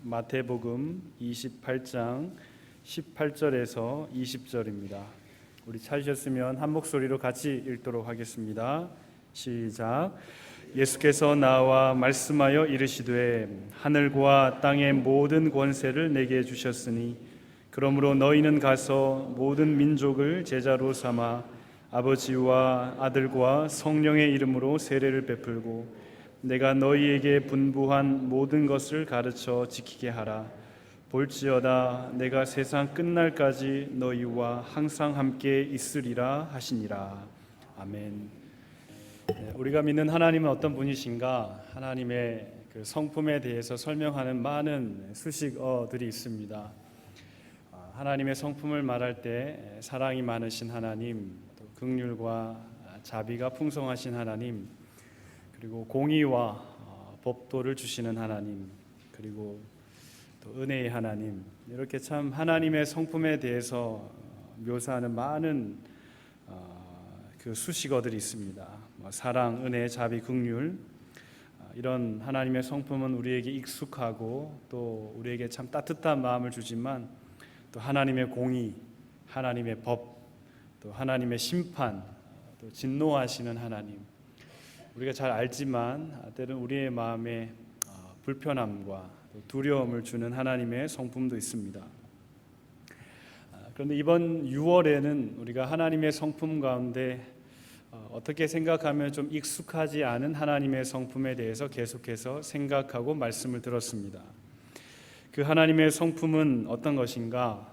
마태복음 28장 18절에서 20절입니다. 우리 찾으셨으면 한 목소리로 같이 읽도록 하겠습니다. 시작. 예수께서 나와 말씀하여 이르시되 하늘과 땅의 모든 권세를 내게 주셨으니 그러므로 너희는 가서 모든 민족을 제자로 삼아 아버지와 아들과 성령의 이름으로 세례를 베풀고 내가 너희에게 분부한 모든 것을 가르쳐 지키게 하라. 볼지어다 내가 세상 끝날까지 너희와 항상 함께 있으리라 하시니라. 아멘. 우리가 믿는 하나님은 어떤 분이신가? 하나님의 그 성품에 대해서 설명하는 많은 수식어들이 있습니다. 하나님의 성품을 말할 때 사랑이 많으신 하나님, 또 긍휼과 자비가 풍성하신 하나님, 그리고 공의와 법도를 주시는 하나님, 그리고 또 은혜의 하나님, 이렇게 참 하나님의 성품에 대해서 묘사하는 많은 그 수식어들이 있습니다. 사랑, 은혜, 자비, 긍휼, 이런 하나님의 성품은 우리에게 익숙하고 또 우리에게 참 따뜻한 마음을 주지만 또 하나님의 공의, 하나님의 법, 또 하나님의 심판, 또 진노하시는 하나님, 우리가 잘 알지만 때로는 우리의 마음에 불편함과 두려움을 주는 하나님의 성품도 있습니다. 그런데 이번 6월에는 우리가 하나님의 성품 가운데 어떻게 생각하면 좀 익숙하지 않은 하나님의 성품에 대해서 계속해서 생각하고 말씀을 들었습니다. 그 하나님의 성품은 어떤 것인가?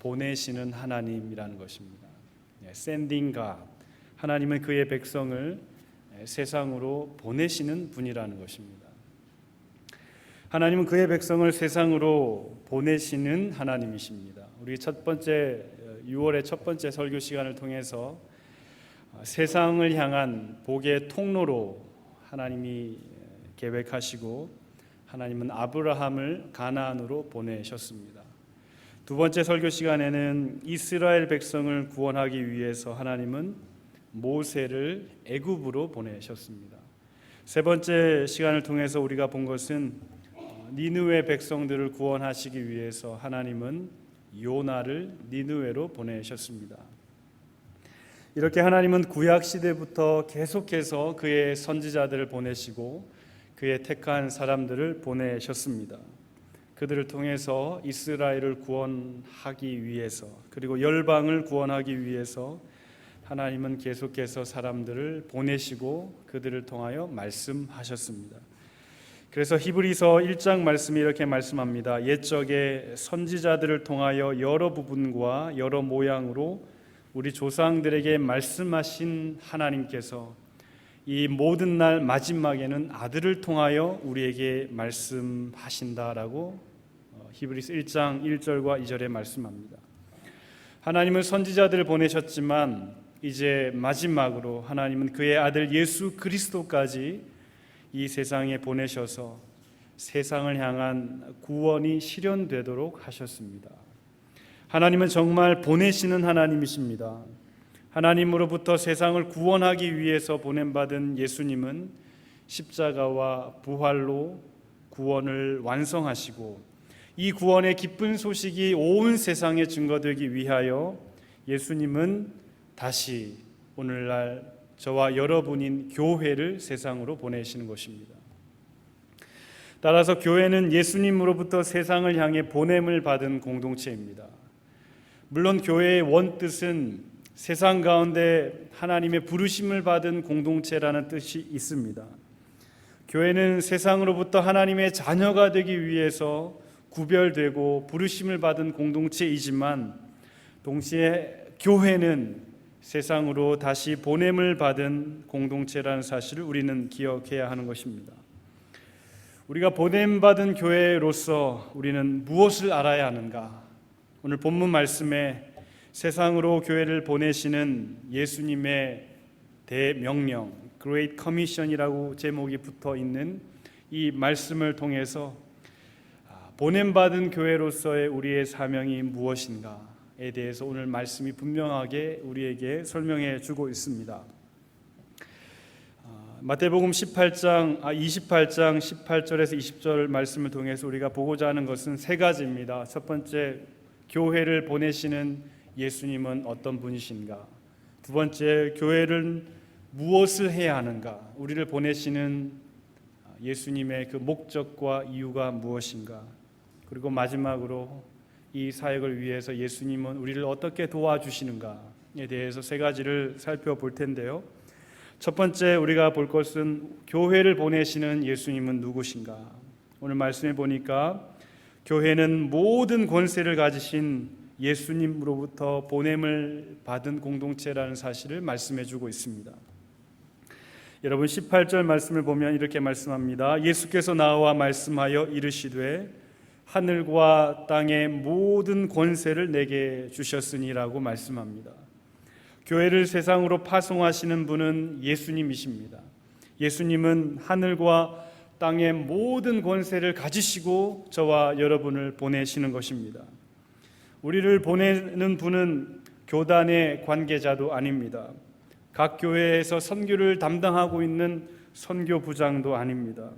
보내시는 하나님이라는 것입니다. Sending God. 하나님은 그의 백성을 세상으로 보내시는 분이라는 것입니다. 하나님은 그의 백성을 세상으로 보내시는 하나님이십니다. 우리 6월의 첫 번째 설교 시간을 통해서 세상을 향한 복의 통로로 하나님이 계획하시고 하나님은 아브라함을 가나안으로 보내셨습니다. 두 번째 설교 시간에는 이스라엘 백성을 구원하기 위해서 하나님은 모세를 애굽으로 보내셨습니다. 세 번째 시간을 통해서 우리가 본 것은 니느웨 백성들을 구원하시기 위해서 하나님은 요나를 니느웨로 보내셨습니다. 이렇게 하나님은 구약 시대부터 계속해서 그의 선지자들을 보내시고 그의 택한 사람들을 보내셨습니다. 그들을 통해서 이스라엘을 구원하기 위해서, 그리고 열방을 구원하기 위해서 하나님은 계속해서 사람들을 보내시고 그들을 통하여 말씀하셨습니다. 그래서 히브리서 1장 말씀이 이렇게 말씀합니다. 옛적에 선지자들을 통하여 여러 부분과 여러 모양으로 우리 조상들에게 말씀하신 하나님께서 이 모든 날 마지막에는 아들을 통하여 우리에게 말씀하신다라고 히브리서 1장 1절과 2절에 말씀합니다. 하나님은 선지자들을 보내셨지만 이제 마지막으로 하나님은 그의 아들 예수 그리스도까지 이 세상에 보내셔서 세상을 향한 구원이 실현되도록 하셨습니다. 하나님은 정말 보내시는 하나님이십니다. 하나님으로부터 세상을 구원하기 위해서 보냄받은 예수님은 십자가와 부활로 구원을 완성하시고 이 구원의 기쁜 소식이 온 세상에 증거되기 위하여 예수님은 다시 오늘날 저와 여러분인 교회를 세상으로 보내시는 것입니다. 따라서 교회는 예수님으로부터 세상을 향해 보냄을 받은 공동체입니다. 물론 교회의 원뜻은 세상 가운데 하나님의 부르심을 받은 공동체라는 뜻이 있습니다. 교회는 세상으로부터 하나님의 자녀가 되기 위해서 구별되고 부르심을 받은 공동체이지만 동시에 교회는 세상으로 다시 보냄을 받은 공동체라는 사실을 우리는 기억해야 하는 것입니다. 우리가 보냄받은 교회로서 우리는 무엇을 알아야 하는가? 오늘 본문 말씀에 세상으로 교회를 보내시는 예수님의 대명령, Great Commission이라고 제목이 붙어 있는 이 말씀을 통해서 보냄받은 교회로서의 우리의 사명이 무엇인가에 대해서 오늘 말씀이 분명하게 우리에게 설명해 주고 있습니다. 마태복음 28장 18절에서 20절 말씀을 통해서 우리가 보고자 하는 것은 세 가지입니다. 첫 번째, 교회를 보내시는 예수님은 어떤 분이신가? 두 번째, 교회를 무엇을 해야 하는가? 우리를 보내시는 예수님의 그 목적과 이유가 무엇인가? 그리고 마지막으로 이 사역을 위해서 예수님은 우리를 어떻게 도와주시는가에 대해서 세 가지를 살펴볼 텐데요. 첫 번째 우리가 볼 것은 교회를 보내시는 예수님은 누구신가? 오늘 말씀해 보니까 교회는 모든 권세를 가지신 예수님으로부터 보냄을 받은 공동체라는 사실을 말씀해 주고 있습니다. 여러분 18절 말씀을 보면 이렇게 말씀합니다. 예수께서 나와 말씀하여 이르시되 하늘과 땅의 모든 권세를 내게 주셨으니라고 말씀합니다. 교회를 세상으로 파송하시는 분은 예수님이십니다. 예수님은 하늘과 땅의 모든 권세를 가지시고 저와 여러분을 보내시는 것입니다. 우리를 보내는 분은 교단의 관계자도 아닙니다. 각 교회에서 선교를 담당하고 있는 선교부장도 아닙니다.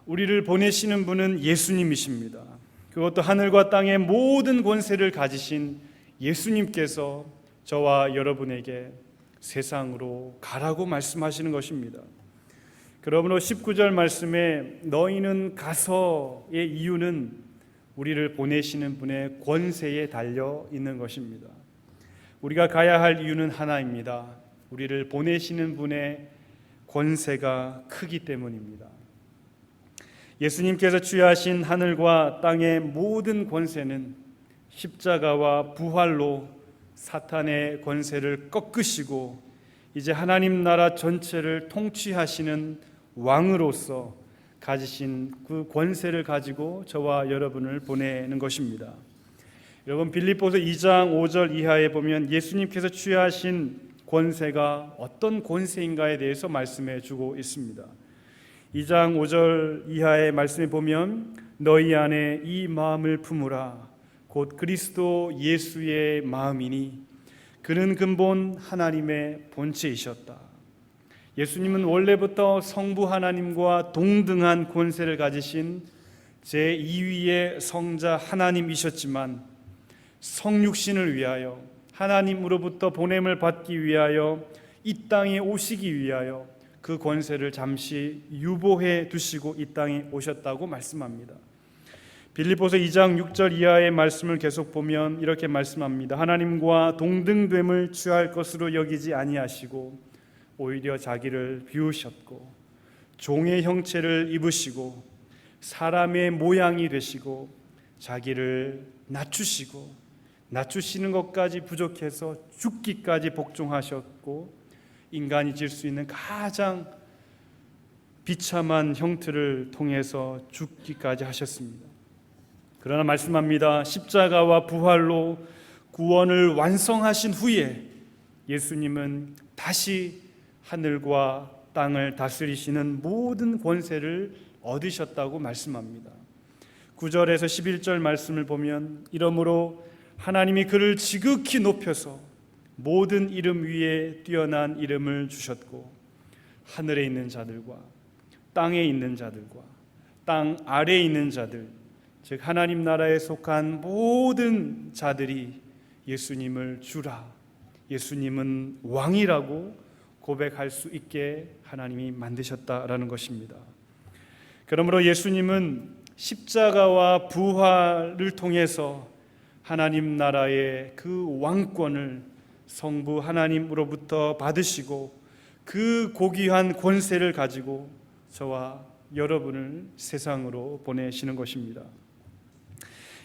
우리를 보내시는 분은 예수님이십니다. 그것도 하늘과 땅의 모든 권세를 가지신 예수님께서 저와 여러분에게 세상으로 가라고 말씀하시는 것입니다. 그러므로 19절 말씀에 너희는 가서의 이유는 우리를 보내시는 분의 권세에 달려 있는 것입니다. 우리가 가야 할 이유는 하나입니다. 우리를 보내시는 분의 권세가 크기 때문입니다. 예수님께서 취하신 하늘과 땅의 모든 권세는 십자가와 부활로 사탄의 권세를 꺾으시고 이제 하나님 나라 전체를 통치하시는 왕으로서 가지신 그 권세를 가지고 저와 여러분을 보내는 것입니다. 여러분 빌립보서 2장 5절 이하에 보면 예수님께서 취하신 권세가 어떤 권세인가에 대해서 말씀해 주고 있습니다. 2장 5절 이하의 말씀에 보면 너희 안에 이 마음을 품으라 곧 그리스도 예수의 마음이니 그는 근본 하나님의 본체이셨다. 예수님은 원래부터 성부 하나님과 동등한 권세를 가지신 제2위의 성자 하나님이셨지만 성육신을 위하여 하나님으로부터 보냄을 받기 위하여 이 땅에 오시기 위하여 그 권세를 잠시 유보해 두시고 이 땅에 오셨다고 말씀합니다. 빌립보서 2장 6절 이하의 말씀을 계속 보면 이렇게 말씀합니다. 하나님과 동등됨을 취할 것으로 여기지 아니하시고 오히려 자기를 비우셨고 종의 형체를 입으시고 사람의 모양이 되시고 자기를 낮추시는 것까지 부족해서 죽기까지 복종하셨고 인간이 질 수 있는 가장 비참한 형태를 통해서 죽기까지 하셨습니다. 그러나 말씀합니다. 십자가와 부활로 구원을 완성하신 후에 예수님은 다시 하늘과 땅을 다스리시는 모든 권세를 얻으셨다고 말씀합니다. 9절에서 11절 말씀을 보면 이러므로 하나님이 그를 지극히 높여서 모든 이름 위에 뛰어난 이름을 주셨고 하늘에 있는 자들과 땅에 있는 자들과 땅 아래에 있는 자들 즉 하나님 나라에 속한 모든 자들이 예수님을 주라, 예수님은 왕이라고 고백할 수 있게 하나님이 만드셨다라는 것입니다. 그러므로 예수님은 십자가와 부활을 통해서 하나님 나라의 그 왕권을 성부 하나님으로부터 받으시고 그 고귀한 권세를 가지고 저와 여러분을 세상으로 보내시는 것입니다.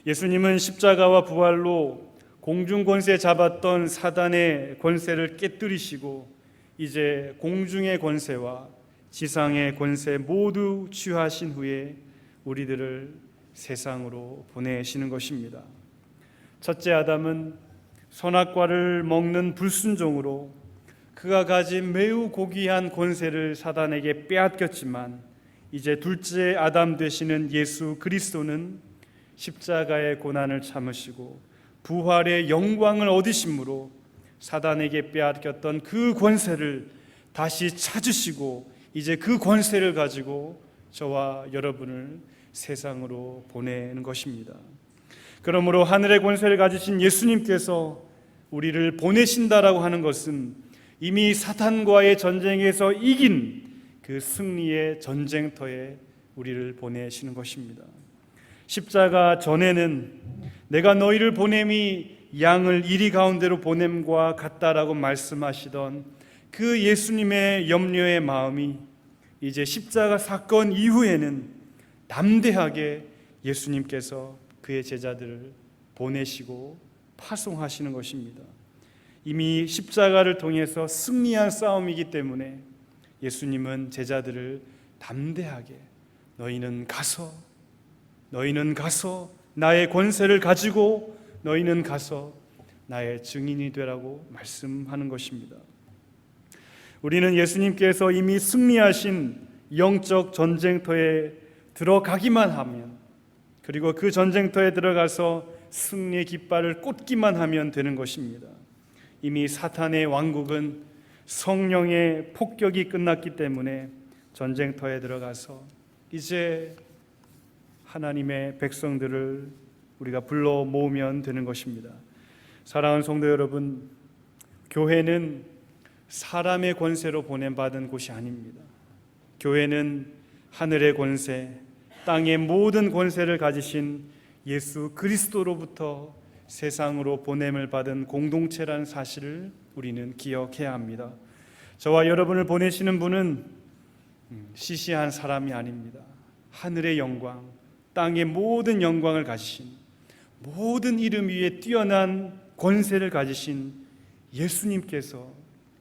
예수님은 십자가와 부활로 공중 권세 잡았던 사단의 권세를 깨뜨리시고 이제 공중의 권세와 지상의 권세 모두 취하신 후에 우리들을 세상으로 보내시는 것입니다. 첫째 아담은 선악과를 먹는 불순종으로 그가 가진 매우 고귀한 권세를 사단에게 빼앗겼지만 이제 둘째 아담 되시는 예수 그리스도는 십자가의 고난을 참으시고 부활의 영광을 얻으심으로 사단에게 빼앗겼던 그 권세를 다시 찾으시고 이제 그 권세를 가지고 저와 여러분을 세상으로 보내는 것입니다. 그러므로 하늘의 권세를 가지신 예수님께서 우리를 보내신다라고 하는 것은 이미 사탄과의 전쟁에서 이긴 그 승리의 전쟁터에 우리를 보내시는 것입니다. 십자가 전에는 내가 너희를 보냄이 양을 이리 가운데로 보냄과 같다라고 말씀하시던 그 예수님의 염려의 마음이 이제 십자가 사건 이후에는 담대하게 예수님께서 그의 제자들을 보내시고 파송하시는 것입니다. 이미 십자가를 통해서 승리한 싸움이기 때문에 예수님은 제자들을 담대하게 너희는 가서 나의 권세를 가지고 너희는 가서 나의 증인이 되라고 말씀하는 것입니다. 우리는 예수님께서 이미 승리하신 영적 전쟁터에 들어가기만 하면, 그리고 그 전쟁터에 들어가서 승리의 깃발을 꽂기만 하면 되는 것입니다. 이미 사탄의 왕국은 성령의 폭격이 끝났기 때문에 전쟁터에 들어가서 이제 하나님의 백성들을 우리가 불러 모으면 되는 것입니다. 사랑하는 성도 여러분, 교회는 사람의 권세로 보냄받은 곳이 아닙니다. 교회는 하늘의 권세, 땅의 모든 권세를 가지신 예수 그리스도로부터 세상으로 보냄을 받은 공동체라는 사실을 우리는 기억해야 합니다. 저와 여러분을 보내시는 분은 시시한 사람이 아닙니다. 하늘의 영광, 땅의 모든 영광을 가지신, 모든 이름 위에 뛰어난 권세를 가지신 예수님께서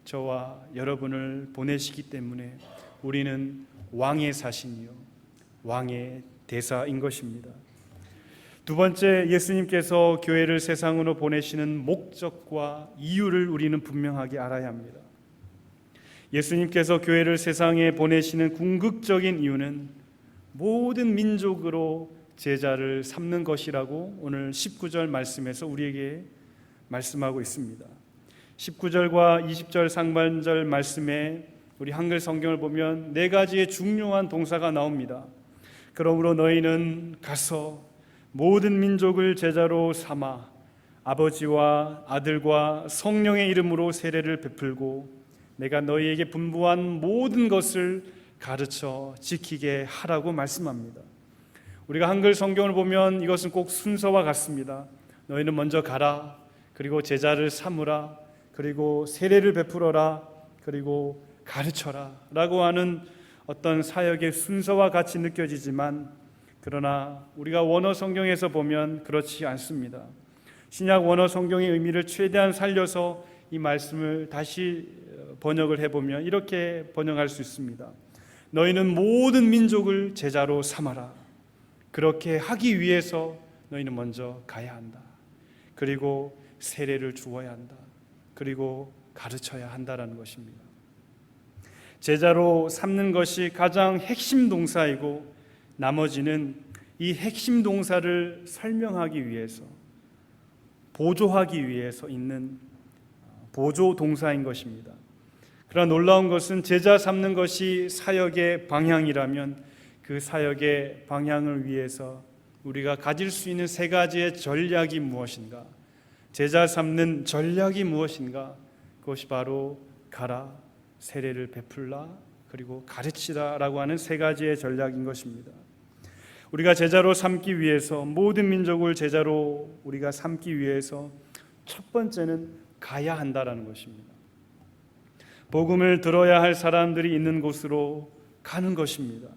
저와 여러분을 보내시기 때문에 우리는 왕의 사신이요 왕의 대사인 것입니다. 두 번째, 예수님께서 교회를 세상으로 보내시는 목적과 이유를 우리는 분명하게 알아야 합니다. 예수님께서 교회를 세상에 보내시는 궁극적인 이유는 모든 민족으로 제자를 삼는 것이라고 오늘 19절 말씀에서 우리에게 말씀하고 있습니다. 19절과 20절 상반절 말씀에 우리 한글 성경을 보면 네 가지의 중요한 동사가 나옵니다. 그러므로 너희는 가서 모든 민족을 제자로 삼아 아버지와 아들과 성령의 이름으로 세례를 베풀고 내가 너희에게 분부한 모든 것을 가르쳐 지키게 하라고 말씀합니다. 우리가 한글 성경을 보면 이것은 꼭 순서와 같습니다. 너희는 먼저 가라, 그리고 제자를 삼으라, 그리고 세례를 베풀어라, 그리고 가르쳐라 라고 하는 어떤 사역의 순서와 같이 느껴지지만, 그러나 우리가 원어 성경에서 보면 그렇지 않습니다. 신약 원어 성경의 의미를 최대한 살려서 이 말씀을 다시 번역을 해보면 이렇게 번역할 수 있습니다. 너희는 모든 민족을 제자로 삼아라. 그렇게 하기 위해서 너희는 먼저 가야 한다. 그리고 세례를 주어야 한다. 그리고 가르쳐야 한다라는 것입니다. 제자로 삼는 것이 가장 핵심 동사이고, 나머지는 이 핵심 동사를 설명하기 위해서, 보조하기 위해서 있는 보조 동사인 것입니다. 그러나 놀라운 것은 제자 삼는 것이 사역의 방향이라면 그 사역의 방향을 위해서 우리가 가질 수 있는 세 가지의 전략이 무엇인가? 제자 삼는 전략이 무엇인가? 그것이 바로 가라, 세례를 베풀라, 그리고 가르치라 라고 하는 세 가지의 전략인 것입니다. 우리가 제자로 삼기 위해서, 모든 민족을 제자로 우리가 삼기 위해서 첫 번째는 가야 한다라는 것입니다. 복음을 들어야 할 사람들이 있는 곳으로 가는 것입니다.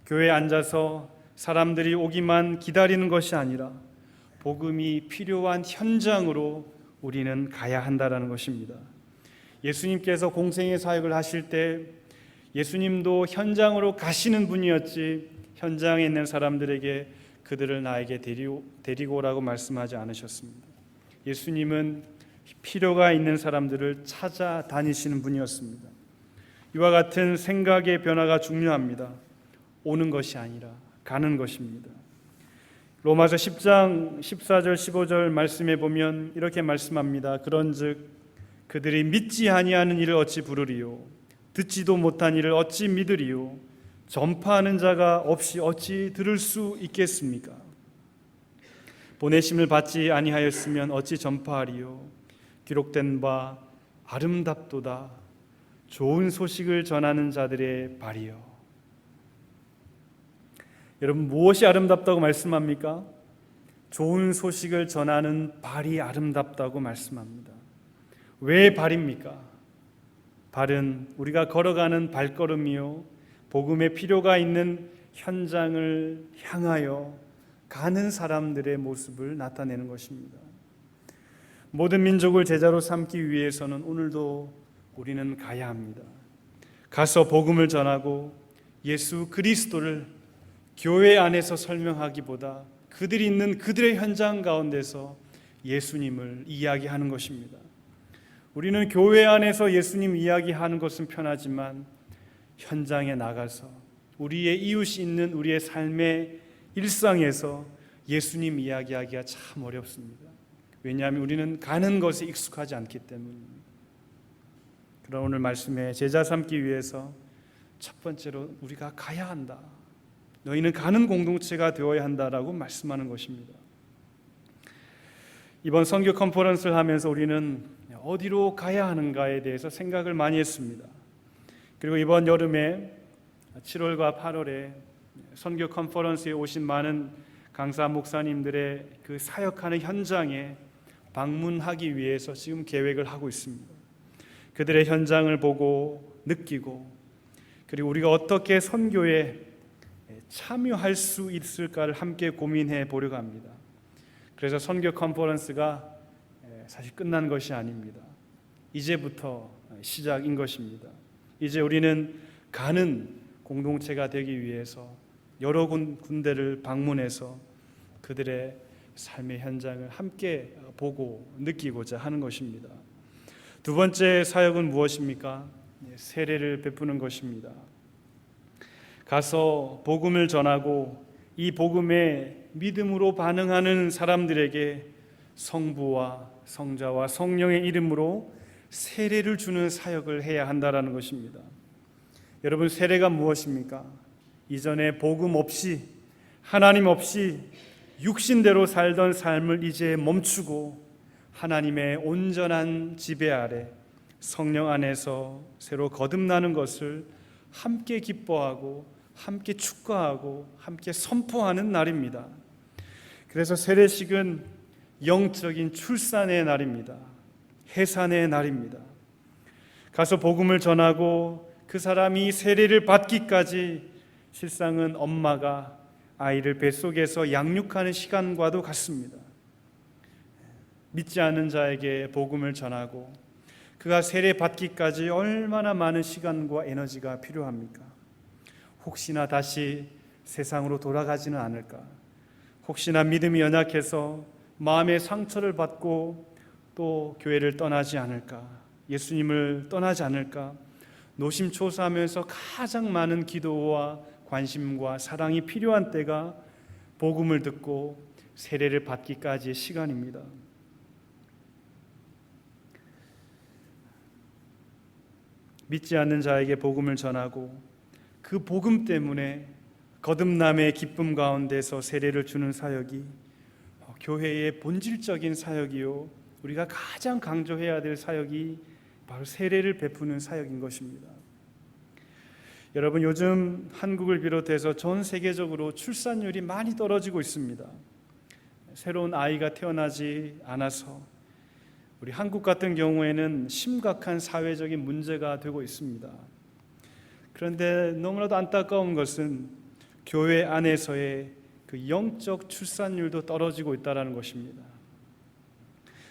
교회에 앉아서 사람들이 오기만 기다리는 것이 아니라 복음이 필요한 현장으로 우리는 가야 한다라는 것입니다. 예수님께서 공생의 사역을 하실 때 예수님도 현장으로 가시는 분이었지, 현장에 있는 사람들에게 그들을 나에게 데리고 오라고 말씀하지 않으셨습니다. 예수님은 필요가 있는 사람들을 찾아다니시는 분이었습니다. 이와 같은 생각의 변화가 중요합니다. 오는 것이 아니라 가는 것입니다. 로마서 10장 14절 15절 말씀에 보면 이렇게 말씀합니다. 그런즉 그들이 믿지 아니하는 일을 어찌 부르리요? 듣지도 못한 이를 어찌 믿으리요? 전파하는 자가 없이 어찌 들을 수 있겠습니까? 보내심을 받지 아니하였으면 어찌 전파하리요? 기록된 바 아름답도다. 좋은 소식을 전하는 자들의 발이요. 여러분, 무엇이 아름답다고 말씀합니까? 좋은 소식을 전하는 발이 아름답다고 말씀합니다. 왜 발입니까? 발은 우리가 걸어가는 발걸음이요, 복음의 필요가 있는 현장을 향하여 가는 사람들의 모습을 나타내는 것입니다. 모든 민족을 제자로 삼기 위해서는 오늘도 우리는 가야 합니다. 가서 복음을 전하고 예수 그리스도를 교회 안에서 설명하기보다 그들이 있는 그들의 현장 가운데서 예수님을 이야기하는 것입니다. 우리는 교회 안에서 예수님 이야기하는 것은 편하지만 현장에 나가서 우리의 이웃이 있는 우리의 삶의 일상에서 예수님 이야기하기가 참 어렵습니다. 왜냐하면 우리는 가는 것에 익숙하지 않기 때문입니다. 그러나 오늘 말씀에 제자 삼기 위해서 첫 번째로 우리가 가야 한다. 너희는 가는 공동체가 되어야 한다라고 말씀하는 것입니다. 이번 선교 컨퍼런스를 하면서 우리는 어디로 가야 하는가에 대해서 생각을 많이 했습니다. 그리고 이번 여름에 7월과 8월에 선교 컨퍼런스에 오신 많은 강사 목사님들의 그 사역하는 현장에 방문하기 위해서 지금 계획을 하고 있습니다. 그들의 현장을 보고 느끼고, 그리고 우리가 어떻게 선교에 참여할 수 있을까를 함께 고민해 보려고 합니다. 그래서 선교 컨퍼런스가 사실 끝난 것이 아닙니다. 이제부터 시작인 것입니다. 이제 우리는 가는 공동체가 되기 위해서 여러 군데를 방문해서 그들의 삶의 현장을 함께 보고 느끼고자 하는 것입니다. 두 번째 사역은 무엇입니까? 세례를 베푸는 것입니다. 가서 복음을 전하고 이 복음에 믿음으로 반응하는 사람들에게 성부와 성자와 성령의 이름으로 세례를 주는 사역을 해야 한다라는 것입니다. 여러분, 세례가 무엇입니까? 이전에 복음 없이, 하나님 없이 육신대로 살던 삶을 이제 멈추고 하나님의 온전한 지배 아래 성령 안에서 새로 거듭나는 것을 함께 기뻐하고 함께 축하하고 함께 선포하는 날입니다. 그래서 세례식은 영적인 출산의 날입니다. 해산의 날입니다. 가서 복음을 전하고 그 사람이 세례를 받기까지 실상은 엄마가 아이를 뱃속에서 양육하는 시간과도 같습니다. 믿지 않는 자에게 복음을 전하고 그가 세례 받기까지 얼마나 많은 시간과 에너지가 필요합니까? 혹시나 다시 세상으로 돌아가지는 않을까? 혹시나 믿음이 연약해서 마음의 상처를 받고 또 교회를 떠나지 않을까? 예수님을 떠나지 않을까? 노심초사하면서 가장 많은 기도와 관심과 사랑이 필요한 때가 복음을 듣고 세례를 받기까지의 시간입니다. 믿지 않는 자에게 복음을 전하고 그 복음 때문에 거듭남의 기쁨 가운데서 세례를 주는 사역이 교회의 본질적인 사역이요, 우리가 가장 강조해야 될 사역이 바로 세례를 베푸는 사역인 것입니다. 여러분, 요즘 한국을 비롯해서 전 세계적으로 출산율이 많이 떨어지고 있습니다. 새로운 아이가 태어나지 않아서 우리 한국 같은 경우에는 심각한 사회적인 문제가 되고 있습니다. 그런데 너무나도 안타까운 것은 교회 안에서의 그 영적 출산율도 떨어지고 있다는 것입니다.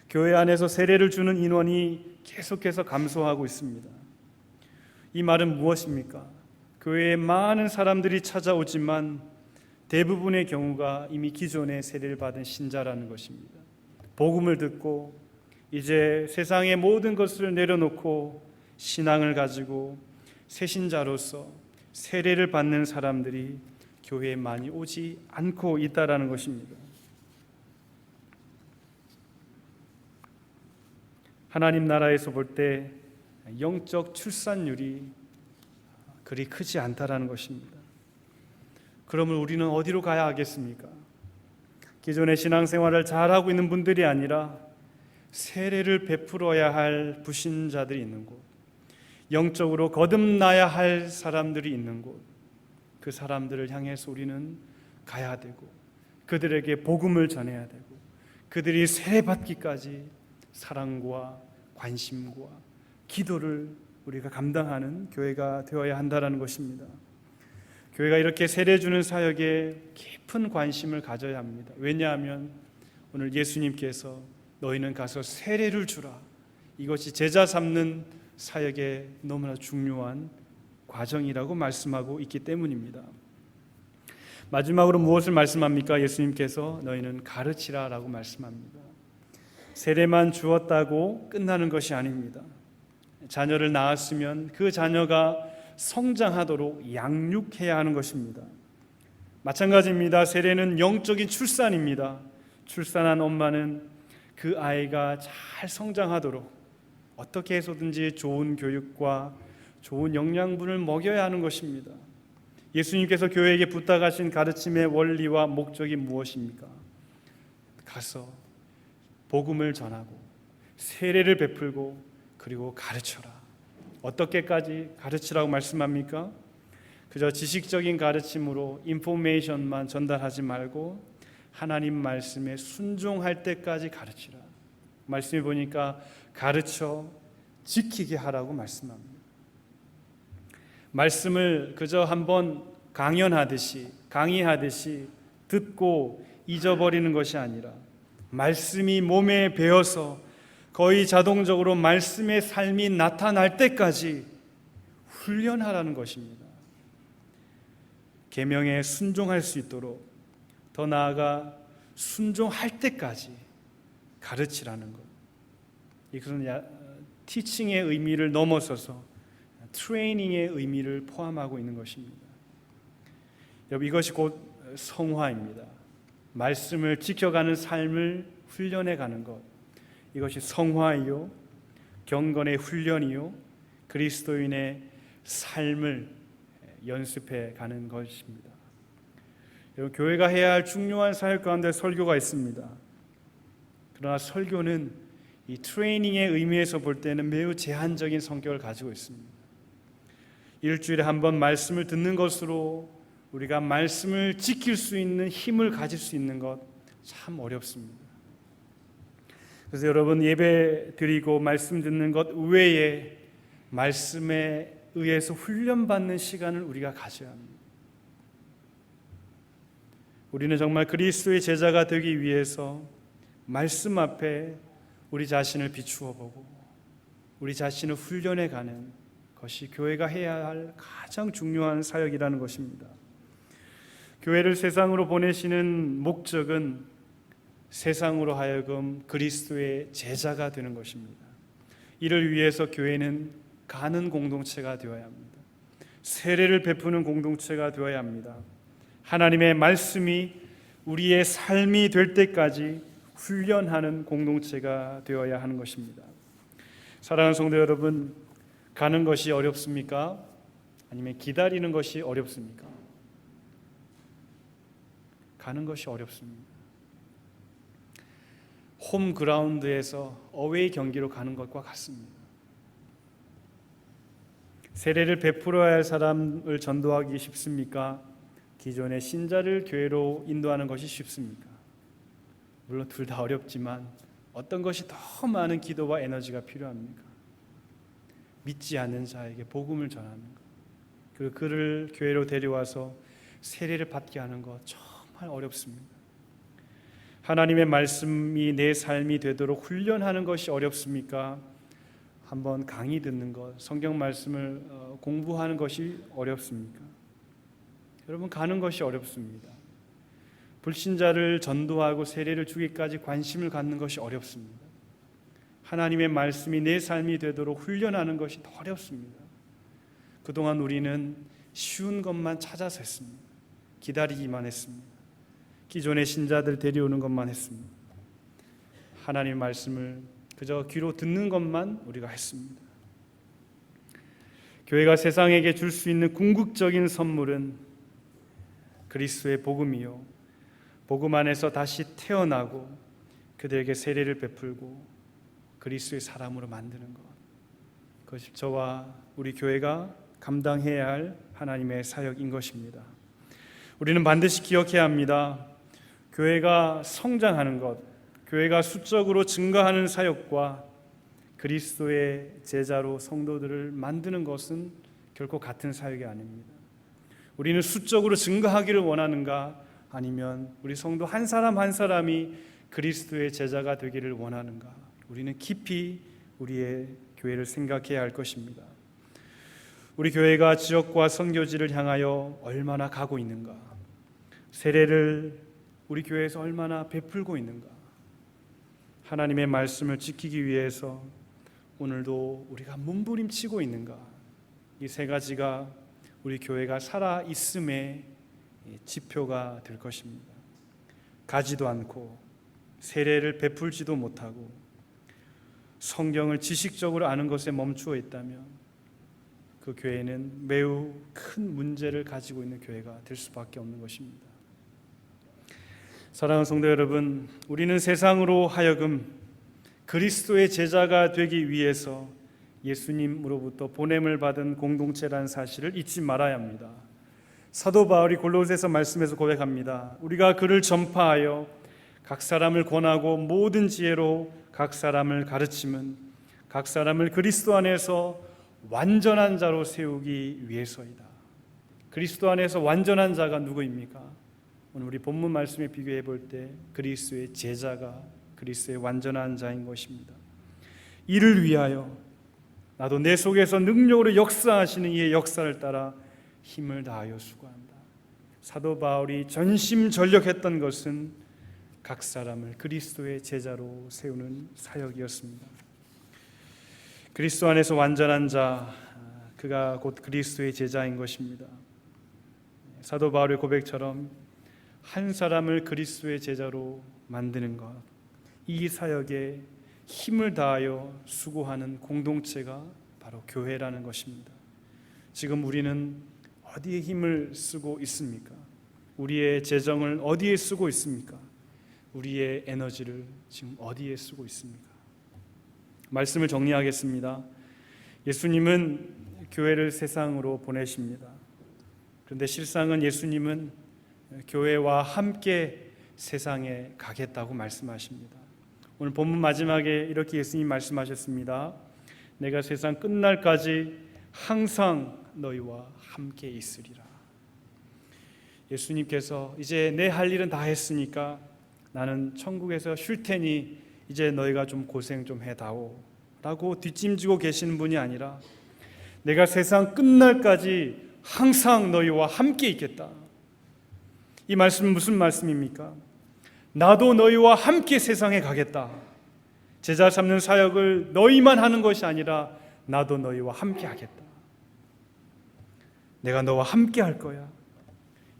교회 안에서 세례를 주는 인원이 계속해서 감소하고 있습니다. 이 말은 무엇입니까? 교회에 많은 사람들이 찾아오지만 대부분의 경우가 이미 기존에 세례를 받은 신자라는 것입니다. 복음을 듣고 이제 세상의 모든 것을 내려놓고 신앙을 가지고 새신자로서 세례를 받는 사람들이 교회에 많이 오지 않고 있다라는 것입니다. 하나님 나라에서 볼 때 영적 출산율이 그리 크지 않다라는 것입니다. 그러면 우리는 어디로 가야 하겠습니까? 기존의 신앙생활을 잘하고 있는 분들이 아니라 세례를 베풀어야 할 불신자들이 있는 곳, 영적으로 거듭나야 할 사람들이 있는 곳, 그 사람들을 향해서 우리는 가야 되고 그들에게 복음을 전해야 되고 그들이 세례받기까지 사랑과 관심과 기도를 우리가 감당하는 교회가 되어야 한다는 것입니다. 교회가 이렇게 세례 주는 사역에 깊은 관심을 가져야 합니다. 왜냐하면 오늘 예수님께서 너희는 가서 세례를 주라, 이것이 제자 삼는 사역에 너무나 중요한 과정이라고 말씀하고 있기 때문입니다. 마지막으로 무엇을 말씀합니까? 예수님께서 너희는 가르치라 라고 말씀합니다. 세례만 주었다고 끝나는 것이 아닙니다. 자녀를 낳았으면 그 자녀가 성장하도록 양육해야 하는 것입니다. 마찬가지입니다. 세례는 영적인 출산입니다. 출산한 엄마는 그 아이가 잘 성장하도록 어떻게 해서든지 좋은 교육과 좋은 영양분을 먹여야 하는 것입니다. 예수님께서 교회에게 부탁하신 가르침의 원리와 목적이 무엇입니까? 가서 복음을 전하고 세례를 베풀고 그리고 가르쳐라. 어떻게까지 가르치라고 말씀합니까? 그저 지식적인 가르침으로 인포메이션만 전달하지 말고 하나님 말씀에 순종할 때까지 가르치라. 말씀해 보니까 가르쳐 지키게 하라고 말씀합니다. 말씀을 그저 한번 강의하듯이 듣고 잊어버리는 것이 아니라 말씀이 몸에 배어서 거의 자동적으로 말씀의 삶이 나타날 때까지 훈련하라는 것입니다. 계명에 순종할 수 있도록, 더 나아가 순종할 때까지 가르치라는 것. 이것은 티칭의 의미를 넘어서서 트레이닝의 의미를 포함하고 있는 것입니다. 여러분, 이것이 곧 성화입니다. 말씀을 지켜가는 삶을 훈련해 가는 것, 이것이 성화이요 경건의 훈련이요 그리스도인의 삶을 연습해 가는 것입니다. 여러분, 교회가 해야 할 중요한 사역 가운데 설교가 있습니다. 그러나 설교는 이 트레이닝의 의미에서 볼 때는 매우 제한적인 성격을 가지고 있습니다. 일주일에 한 번 말씀을 듣는 것으로 우리가 말씀을 지킬 수 있는 힘을 가질 수 있는 것 참 어렵습니다. 그래서 여러분, 예배 드리고 말씀 듣는 것 외에 말씀에 의해서 훈련받는 시간을 우리가 가져야 합니다. 우리는 정말 그리스도의 제자가 되기 위해서 말씀 앞에 우리 자신을 비추어 보고 우리 자신을 훈련해 가는 것이 교회가 해야 할 가장 중요한 사역이라는 것입니다. 교회를 세상으로 보내시는 목적은 세상으로 하여금 그리스도의 제자가 되는 것입니다. 이를 위해서 교회는 가는 공동체가 되어야 합니다. 세례를 베푸는 공동체가 되어야 합니다. 하나님의 말씀이 우리의 삶이 될 때까지 훈련하는 공동체가 되어야 하는 것입니다. 사랑하는 성도 여러분, 가는 것이 어렵습니까? 아니면 기다리는 것이 어렵습니까? 가는 것이 어렵습니다. 홈 그라운드에서 어웨이 경기로 가는 것과 같습니다. 세례를 베풀어야 할 사람을 전도하기 쉽습니까? 기존의 신자를 교회로 인도하는 것이 쉽습니까? 물론 둘 다 어렵지만 어떤 것이 더 많은 기도와 에너지가 필요합니까? 믿지 않는 자에게 복음을 전하는 것, 그리고 그를 교회로 데려와서 세례를 받게 하는 것 정말 어렵습니다. 하나님의 말씀이 내 삶이 되도록 훈련하는 것이 어렵습니까? 한번 강의 듣는 것, 성경 말씀을 공부하는 것이 어렵습니까? 여러분, 가는 것이 어렵습니다. 불신자를 전도하고 세례를 주기까지 관심을 갖는 것이 어렵습니다. 하나님의 말씀이 내 삶이 되도록 훈련하는 것이 더 어렵습니다. 그동안 우리는 쉬운 것만 찾아서 했습니다. 기다리기만 했습니다. 기존의 신자들 데려오는 것만 했습니다. 하나님의 말씀을 그저 귀로 듣는 것만 우리가 했습니다. 교회가 세상에게 줄 수 있는 궁극적인 선물은 그리스도의 복음이요, 복음 안에서 다시 태어나고 그들에게 세례를 베풀고 그리스도의 사람으로 만드는 것, 그것이 저와 우리 교회가 감당해야 할 하나님의 사역인 것입니다. 우리는 반드시 기억해야 합니다. 교회가 성장하는 것, 교회가 수적으로 증가하는 사역과 그리스도의 제자로 성도들을 만드는 것은 결코 같은 사역이 아닙니다. 우리는 수적으로 증가하기를 원하는가, 아니면 우리 성도 한 사람 한 사람이 그리스도의 제자가 되기를 원하는가, 우리는 깊이 우리의 교회를 생각해야 할 것입니다. 우리 교회가 지역과 선교지를 향하여 얼마나 가고 있는가, 세례를 우리 교회에서 얼마나 베풀고 있는가, 하나님의 말씀을 지키기 위해서 오늘도 우리가 몸부림치고 있는가, 이 세 가지가 우리 교회가 살아 있음의 지표가 될 것입니다. 가지도 않고 세례를 베풀지도 못하고 성경을 지식적으로 아는 것에 멈추어 있다면 그 교회는 매우 큰 문제를 가지고 있는 교회가 될 수밖에 없는 것입니다. 사랑하는 성도 여러분, 우리는 세상으로 하여금 그리스도의 제자가 되기 위해서 예수님으로부터 보냄을 받은 공동체라는 사실을 잊지 말아야 합니다. 사도 바울이 골로새서 말씀에서 고백합니다. 우리가 그를 전파하여 각 사람을 권하고 모든 지혜로 각 사람을 가르침은 각 사람을 그리스도 안에서 완전한 자로 세우기 위해서이다. 그리스도 안에서 완전한 자가 누구입니까? 오늘 우리 본문 말씀에 비교해 볼 때 그리스도의 제자가 그리스도의 완전한 자인 것입니다. 이를 위하여 나도 내 속에서 능력으로 역사하시는 이의 역사를 따라 힘을 다하여 수고한다. 사도 바울이 전심전력했던 것은 각 사람을 그리스도의 제자로 세우는 사역이었습니다. 그리스도 안에서 완전한 자, 그가 곧 그리스도의 제자인 것입니다. 사도 바울의 고백처럼 한 사람을 그리스도의 제자로 만드는 것, 이 사역에 힘을 다하여 수고하는 공동체가 바로 교회라는 것입니다. 지금 우리는 어디에 힘을 쓰고 있습니까? 우리의 재정을 어디에 쓰고 있습니까? 우리의 에너지를 지금 어디에 쓰고 있습니까? 말씀을 정리하겠습니다. 예수님은 교회를 세상으로 보내십니다. 그런데 실상은 예수님은 교회와 함께 세상에 가겠다고 말씀하십니다. 오늘 본문 마지막에 이렇게 예수님 말씀하셨습니다. 내가 세상 끝날까지 항상 너희와 함께 있으리라. 예수님께서 이제 내 할 일은 다 했으니까 나는 천국에서 쉴 테니 이제 너희가 좀 고생 좀 해다오 라고 뒷짐지고 계시는 분이 아니라 내가 세상 끝날까지 항상 너희와 함께 있겠다. 이 말씀은 무슨 말씀입니까? 나도 너희와 함께 세상에 가겠다. 제자 삼는 사역을 너희만 하는 것이 아니라 나도 너희와 함께 하겠다. 내가 너와 함께 할 거야.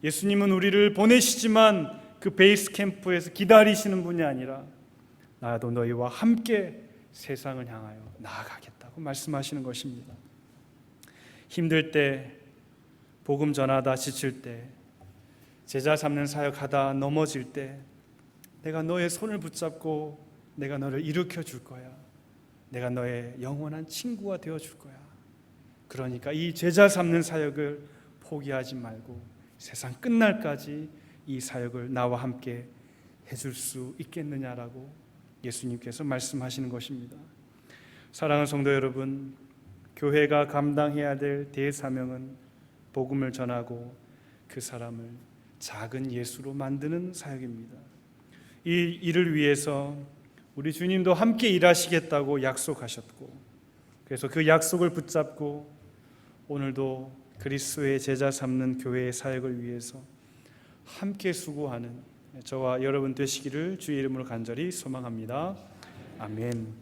예수님은 우리를 보내시지만 그 베이스 캠프에서 기다리시는 분이 아니라 나도 너희와 함께 세상을 향하여 나아가겠다고 말씀하시는 것입니다. 힘들 때, 복음 전하다 지칠 때, 제자 삼는 사역하다 넘어질 때 내가 너의 손을 붙잡고 내가 너를 일으켜 줄 거야. 내가 너의 영원한 친구가 되어 줄 거야. 그러니까 이 제자 삼는 사역을 포기하지 말고 세상 끝날까지 이 사역을 나와 함께 해줄 수 있겠느냐라고 예수님께서 말씀하시는 것입니다. 사랑하는 성도 여러분, 교회가 감당해야 될 대사명은 복음을 전하고 그 사람을 작은 예수로 만드는 사역입니다. 이 일을 위해서 우리 주님도 함께 일하시겠다고 약속하셨고, 그래서 그 약속을 붙잡고 오늘도 그리스도의 제자 삼는 교회의 사역을 위해서 함께 수고하는 저와 여러분 되시기를 주의 이름으로 간절히 소망합니다. 아멘.